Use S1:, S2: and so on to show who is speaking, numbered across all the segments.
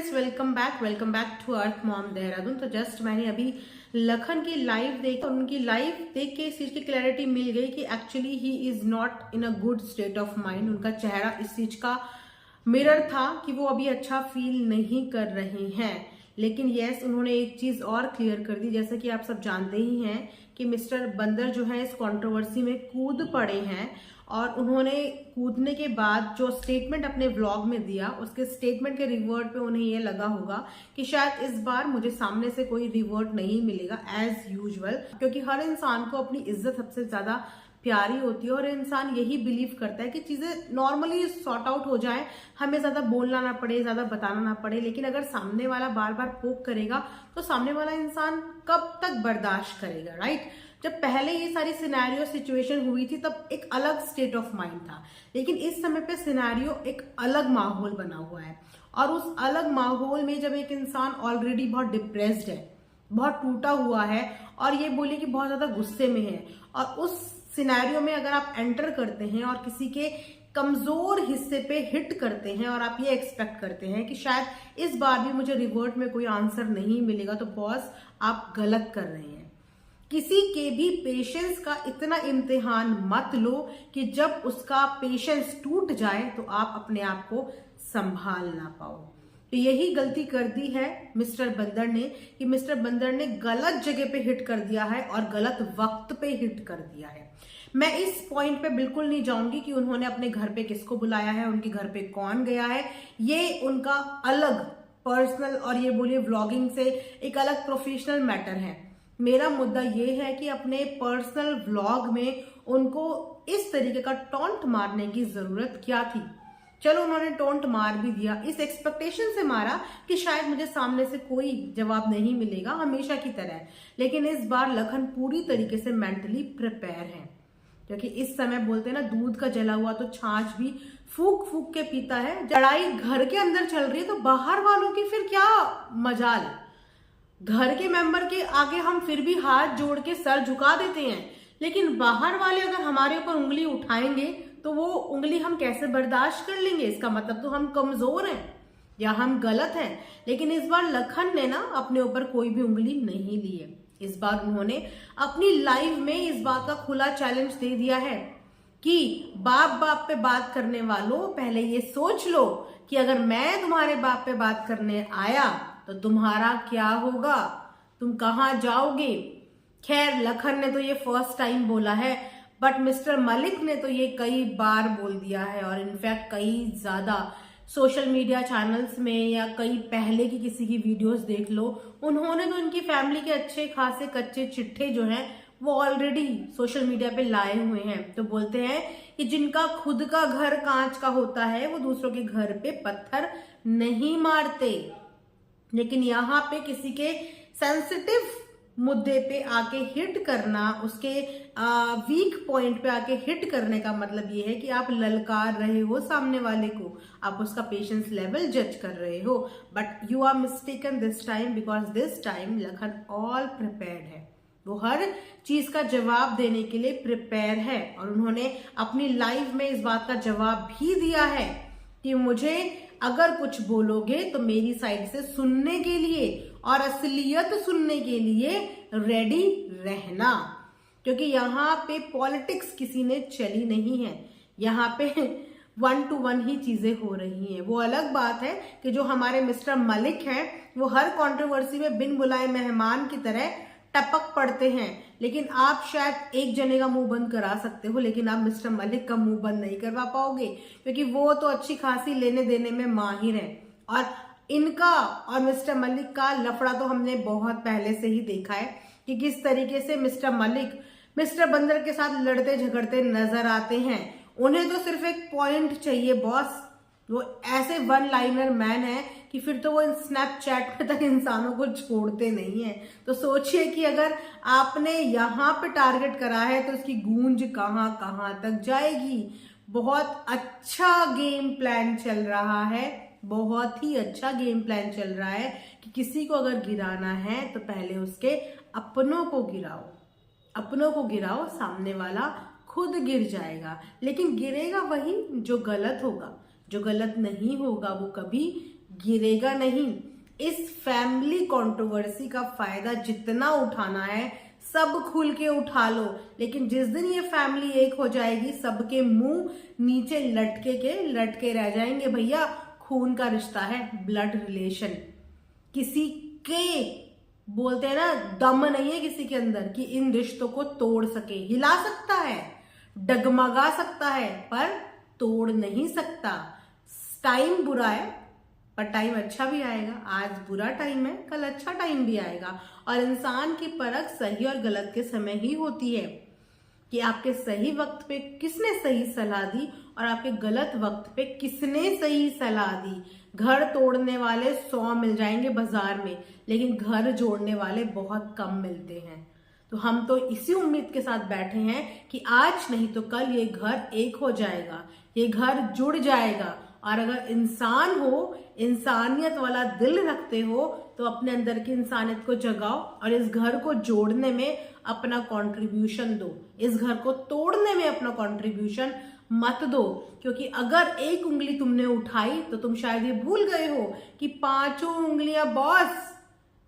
S1: Friends, welcome back to earth mom Dehradun. तो just मैंने अभी लखन की लाइव देखी, उनकी लाइव देख के इस चीज की क्लैरिटी मिल गई कि actually he is not in a good state of mind. उनका चेहरा इस चीज का मिरर था कि वो अभी अच्छा फील नहीं कर रहे हैं। लेकिन यस, उन्होंने एक चीज और क्लियर कर दी, जैसा कि आप सब जानते ही हैं कि मिस्टर बंदर जो है इस कंट्रोवर्सी में कूद पड़े हैं। और उन्होंने कूदने के बाद जो स्टेटमेंट अपने व्लॉग में दिया, उसके स्टेटमेंट के रिवर्ट पे उन्हें ये लगा होगा कि शायद इस बार मुझे सामने से कोई रिवर्ट नहीं मिलेगा एज यूजुअल, क्योंकि हर इंसान को अपनी इज्जत सबसे ज्यादा प्यारी होती है और इंसान यही बिलीव करता है कि चीजें नॉर्मली सॉर्ट आउट हो जाए, हमें ज्यादा बोलना ना पड़े, ज्यादा बताना ना पड़े। लेकिन अगर सामने वाला बार बार पोक करेगा तो सामने वाला इंसान कब तक बर्दाश्त करेगा, राइट? जब पहले ये सारी सिनेरियो सिचुएशन हुई थी तब एक अलग स्टेट ऑफ माइंड था, लेकिन इस समय पे सिनेरियो एक अलग माहौल बना हुआ है। और उस अलग माहौल में जब एक इंसान ऑलरेडी बहुत डिप्रेस्ड है, बहुत टूटा हुआ है और ये बोले कि बहुत ज्यादा गुस्से में है, और उस सिनेरियो में अगर आप एंटर करते हैं और किसी के कमजोर हिस्से पे हिट करते हैं और आप ये एक्सपेक्ट करते हैं कि शायद इस बार भी मुझे रिवर्ट में कोई आंसर नहीं मिलेगा, तो बॉस आप गलत कर रहे हैं। किसी के भी पेशेंस का इतना इम्तिहान मत लो कि जब उसका पेशेंस टूट जाए तो आप अपने आप को संभाल ना पाओ। तो यही गलती कर दी है मिस्टर बंदर ने कि मिस्टर बंदर ने गलत जगह पे हिट कर दिया है और गलत वक्त पे हिट कर दिया है। मैं इस पॉइंट पे बिल्कुल नहीं जाऊंगी कि उन्होंने अपने घर पे किसको बुलाया है, उनके घर पे कौन गया है। ये उनका अलग पर्सनल और ये बोलिए व्लॉगिंग से एक अलग प्रोफेशनल मैटर है। मेरा मुद्दा ये है कि अपने पर्सनल व्लॉग में उनको इस तरीके का टॉन्ट मारने की जरूरत क्या थी। चलो, उन्होंने टोंट मार भी दिया, इस एक्सपेक्टेशन से मारा कि शायद मुझे सामने से कोई जवाब नहीं मिलेगा हमेशा की तरह। लेकिन इस बार लखन पूरी तरीके से मेंटली प्रिपेयर है, क्योंकि इस समय बोलते हैं ना, दूध का जला हुआ तो छाछ भी फूक फूक के पीता है। लड़ाई घर के अंदर चल रही है तो बाहर वालों की फिर क्या मजाल। घर के मेंबर के आगे हम फिर भी हाथ जोड़ के सर झुका देते हैं, लेकिन बाहर वाले अगर हमारे ऊपर उंगली उठाएंगे तो वो उंगली हम कैसे बर्दाश्त कर लेंगे? इसका मतलब तो हम कमजोर हैं या हम गलत हैं। लेकिन इस बार लखन ने ना अपने ऊपर कोई भी उंगली नहीं ली है। इस बार उन्होंने अपनी लाइफ में इस बात का खुला चैलेंज दे दिया है कि बाप बाप पे बात करने वालों, पहले ये सोच लो कि अगर मैं तुम्हारे बाप पे बात करने आया तो तुम्हारा क्या होगा, तुम कहां जाओगे। खैर, लखन ने तो ये फर्स्ट टाइम बोला है, बट मिस्टर मलिक ने तो ये कई बार बोल दिया है और इनफैक्ट कई ज्यादा सोशल मीडिया चैनल्स में या कई पहले की किसी की वीडियोस देख लो, उन्होंने तो इनकी फैमिली के अच्छे खासे कच्चे चिट्ठे जो हैं वो ऑलरेडी सोशल मीडिया पे लाए हुए हैं। तो बोलते हैं कि जिनका खुद का घर कांच का होता है वो दूसरों के घर पे पत्थर नहीं मारते। लेकिन यहाँ पे किसी के सेंसिटिव मुद्दे पे आके हिट करना, उसके वीक पॉइंट पे आके हिट करने का मतलब ये है कि आप ललकार रहे हो सामने वाले को, आप उसका पेशेंस लेवल जज कर रहे हो। But you are mistaken this time, because this time Lakhan all prepared है। वो हर चीज का जवाब देने के लिए प्रिपेयर है और उन्होंने अपनी लाइफ में इस बात का जवाब भी दिया है कि मुझे अगर कुछ बोलोगे तो मेरी साइड से सुनने के लिए और असलियत सुनने के लिए रेडी रहना। क्योंकि यहाँ पे पॉलिटिक्स किसी ने चली नहीं है, यहाँ पे 1 to 1 ही चीजें हो रही हैं। वो अलग बात है कि जो हमारे मिस्टर मलिक हैं वो हर कंट्रोवर्सी में बिन बुलाए मेहमान की तरह टपक पड़ते हैं, लेकिन आप शायद एक जने का मुंह बंद करा सकते हो, लेकिन आप मिस्टर मलिक का मुंह बंद नहीं करवा पाओगे, क्योंकि वो तो अच्छी खासी लेने देने में माहिर है। और इनका और मिस्टर मलिक का लफड़ा तो हमने बहुत पहले से ही देखा है कि किस तरीके से मिस्टर मलिक मिस्टर बंदर के साथ लड़ते झगड़ते नजर आते हैं। उन्हें तो सिर्फ एक पॉइंट चाहिए बॉस, वो ऐसे वन लाइनर मैन है कि फिर तो वो स्नैपचैट पे तक इंसानों को छोड़ते नहीं है। तो सोचिए कि अगर आपने यहाँ पे टारगेट करा है तो उसकी गूंज कहाँ कहाँ तक जाएगी। बहुत अच्छा गेम प्लान चल रहा है, बहुत ही अच्छा गेम प्लान चल रहा है कि किसी को अगर गिराना है तो पहले उसके अपनों को गिराओ, अपनों को गिराओ, सामने वाला खुद गिर जाएगा। लेकिन गिरेगा वही जो गलत होगा, जो गलत नहीं होगा वो कभी गिरेगा नहीं। इस फैमिली कंट्रोवर्सी का फायदा जितना उठाना है सब खुल के उठा लो, लेकिन जिस दिन ये फैमिली एक हो जाएगी सबके मुंह नीचे लटके रह जाएंगे। भैया खून का रिश्ता है, ब्लड रिलेशन। किसी के बोलते हैं ना दम नहीं है किसी के अंदर कि इन रिश्तों को तोड़ सके। हिला सकता है, डगमगा सकता है, पर तोड़ नहीं सकता। टाइम बुरा है पर टाइम अच्छा भी आएगा। आज बुरा टाइम है, कल अच्छा टाइम भी आएगा। और इंसान की परख सही और गलत के समय ही होती है कि आपके सही वक्त पे किसने सही सलाह दी और आपके गलत वक्त पे किसने सही सलाह दी। घर तोड़ने वाले 100 मिल जाएंगे बाजार में, लेकिन घर जोड़ने वाले बहुत कम मिलते हैं। तो हम तो इसी उम्मीद के साथ बैठे हैं कि आज नहीं तो कल ये घर एक हो जाएगा, ये घर जुड़ जाएगा। और अगर इंसान हो, इंसानियत वाला दिल रखते हो, तो अपने अंदर की इंसानियत को जगाओ और इस घर को जोड़ने में अपना कंट्रीब्यूशन दो। इस घर को तोड़ने में अपना कंट्रीब्यूशन मत दो, क्योंकि अगर एक उंगली तुमने उठाई तो तुम शायद ये भूल गए हो कि 5 उंगलियां बॉस,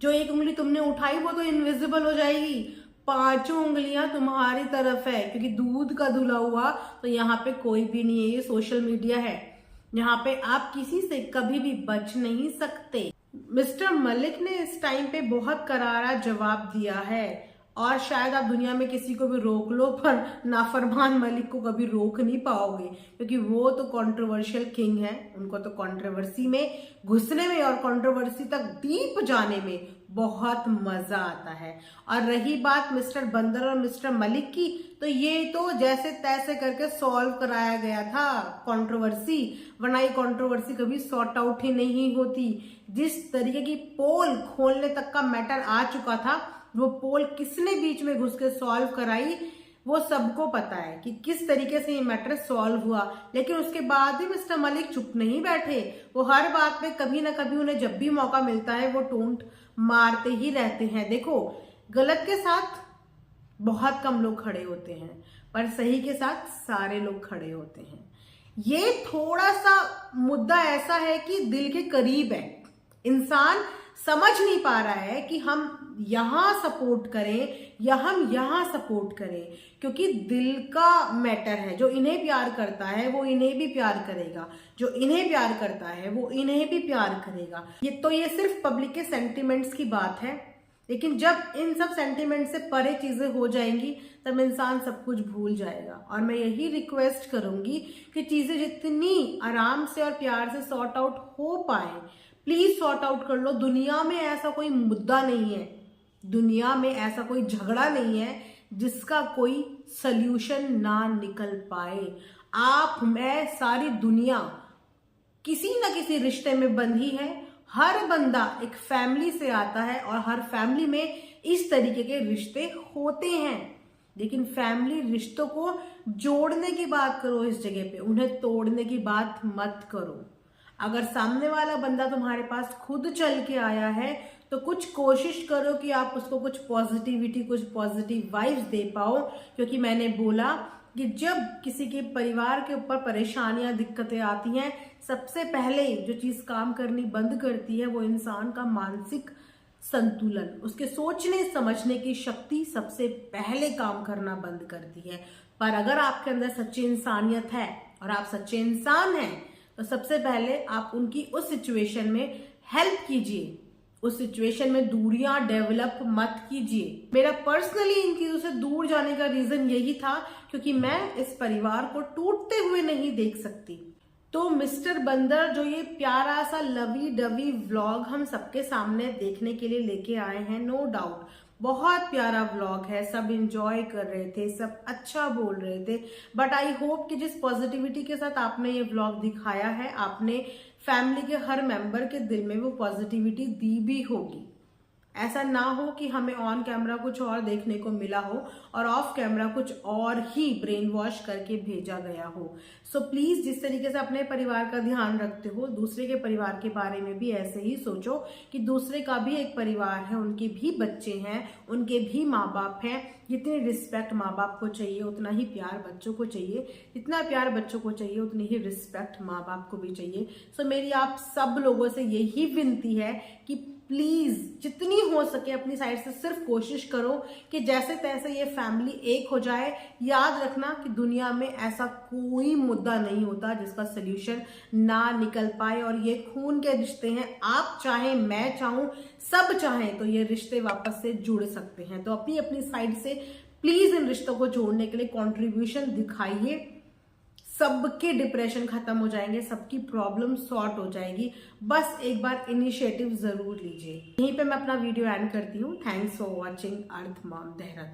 S1: जो एक उंगली तुमने उठाई वो तो इनविजिबल हो जाएगी। 5 उंगलियां तुम्हारी तरफ है, क्योंकि दूध का धुला हुआ तो यहाँ पे कोई भी नहीं है। ये सोशल मीडिया है, यहाँ पे आप किसी से कभी भी बच नहीं सकते। मिस्टर मलिक ने इस टाइम पे बहुत करारा जवाब दिया है और शायद आप दुनिया में किसी को भी रोक लो पर नाफरमान मलिक को कभी रोक नहीं पाओगे, क्योंकि वो तो कंट्रोवर्शियल किंग है। उनको तो कंट्रोवर्सी में घुसने में और कंट्रोवर्सी तक डीप जाने में बहुत मजा आता है। और रही बात मिस्टर बंदर और मिस्टर मलिक की, तो ये तो जैसे तैसे करके सॉल्व कराया गया था कंट्रोवर्सी, वरना ये कंट्रोवर्सी कभी सॉर्ट आउट ही नहीं होती। जिस तरीके की पोल खोलने तक का मैटर आ चुका था, वो पोल किसने बीच में घुस के सॉल्व कराई वो सबको पता है कि किस तरीके से ये मैटर सॉल्व हुआ। लेकिन उसके बाद भी मिस्टर मलिक चुप नहीं बैठे, वो हर बात पे कभी ना कभी उन्हें जब भी मौका मिलता है वो टोंट मारते ही रहते हैं। देखो, गलत के साथ बहुत कम लोग खड़े होते हैं, पर सही के साथ सारे लोग खड़े होते हैं। ये थोड़ा सा मुद्दा ऐसा है कि दिल के करीब है। इंसान समझ नहीं पा रहा है कि हम यहां सपोर्ट करें या हम यहां सपोर्ट करें, क्योंकि दिल का मैटर है। जो इन्हें प्यार करता है वो इन्हें भी प्यार करेगा, जो इन्हें प्यार करता है वो इन्हें भी प्यार करेगा। ये सिर्फ पब्लिक के सेंटिमेंट्स की बात है, लेकिन जब इन सब सेंटिमेंट से परे चीजें हो जाएंगी तब इंसान सब कुछ भूल जाएगा। और मैं यही रिक्वेस्ट करूंगी कि चीजें जितनी आराम से और प्यार से सॉर्ट आउट हो पाए प्लीज सॉर्ट आउट कर लो। दुनिया में ऐसा कोई मुद्दा नहीं है, दुनिया में ऐसा कोई झगड़ा नहीं है जिसका कोई सल्यूशन ना निकल पाए। आप, मैं, सारी दुनिया किसी ना किसी रिश्ते में बंधी है। हर बंदा एक फैमिली से आता है और हर फैमिली में इस तरीके के रिश्ते होते हैं। लेकिन फैमिली रिश्तों को जोड़ने की बात करो इस जगह पे, उन्हें तोड़ने की बात मत करो। अगर सामने वाला बंदा तुम्हारे पास खुद चल के आया है तो कुछ कोशिश करो कि आप उसको कुछ पॉजिटिविटी, कुछ पॉजिटिव वाइब्स दे पाओ। क्योंकि मैंने बोला कि जब किसी के परिवार के ऊपर परेशानियां, दिक्कतें आती हैं, सबसे पहले जो चीज काम करनी बंद करती है वो इंसान का मानसिक संतुलन, उसके सोचने समझने की शक्ति सबसे पहले काम करना बंद करती है। पर अगर आपके अंदर सच्ची इंसानियत है और आप सच्चे इंसान हैं तो सबसे पहले आप उनकी उस सिचुएशन में हेल्प कीजिए, उस सिचुएशन में दूरियां डेवलप मत कीजिए। मेरा पर्सनली इन चीजों से दूर जाने का रीजन यही था, क्योंकि मैं इस परिवार को टूटते हुए नहीं देख सकती। तो मिस्टर बंदर जो ये प्यारा सा लवी डवी व्लॉग हम सबके सामने देखने के लिए लेके आए हैं, नो डाउट बहुत प्यारा व्लॉग है, सब एंजॉय कर रहे थे, सब अच्छा बोल रहे थे। बट आई होप कि जिस पॉजिटिविटी के साथ आपने ये व्लॉग दिखाया है, आपने फैमिली के हर मेंबर के दिल में वो पॉजिटिविटी दी भी होगी। ऐसा ना हो कि हमें ऑन कैमरा कुछ और देखने को मिला हो और ऑफ कैमरा कुछ और ही ब्रेन वॉश करके भेजा गया हो। सो प्लीज जिस तरीके से अपने परिवार का ध्यान रखते हो, दूसरे के परिवार के बारे में भी ऐसे ही सोचो कि दूसरे का भी एक परिवार है, उनके भी बच्चे हैं, उनके भी माँ बाप हैं। जितनी रिस्पेक्ट माँ बाप को चाहिए उतना ही प्यार बच्चों को चाहिए, जितना प्यार बच्चों को चाहिए उतनी ही रिस्पेक्ट माँ बाप को भी चाहिए। सो मेरी आप सब लोगों से यही विनती है कि प्लीज जितनी हो सके अपनी साइड से सिर्फ कोशिश करो कि जैसे तैसे ये फैमिली एक हो जाए। याद रखना कि दुनिया में ऐसा कोई मुद्दा नहीं होता जिसका सोल्यूशन ना निकल पाए, और ये खून के रिश्ते हैं। आप चाहें, मैं चाहूं, सब चाहें तो ये रिश्ते वापस से जुड़ सकते हैं। तो अपनी अपनी साइड से प्लीज इन रिश्तों को जोड़ने के लिए कंट्रीब्यूशन दिखाइए। सबके डिप्रेशन खत्म हो जाएंगे, सबकी प्रॉब्लम सॉर्ट हो जाएगी। बस एक बार इनिशिएटिव जरूर लीजिए। यहीं पे मैं अपना वीडियो एंड करती हूँ। Thanks for watching earth mom Dehradun.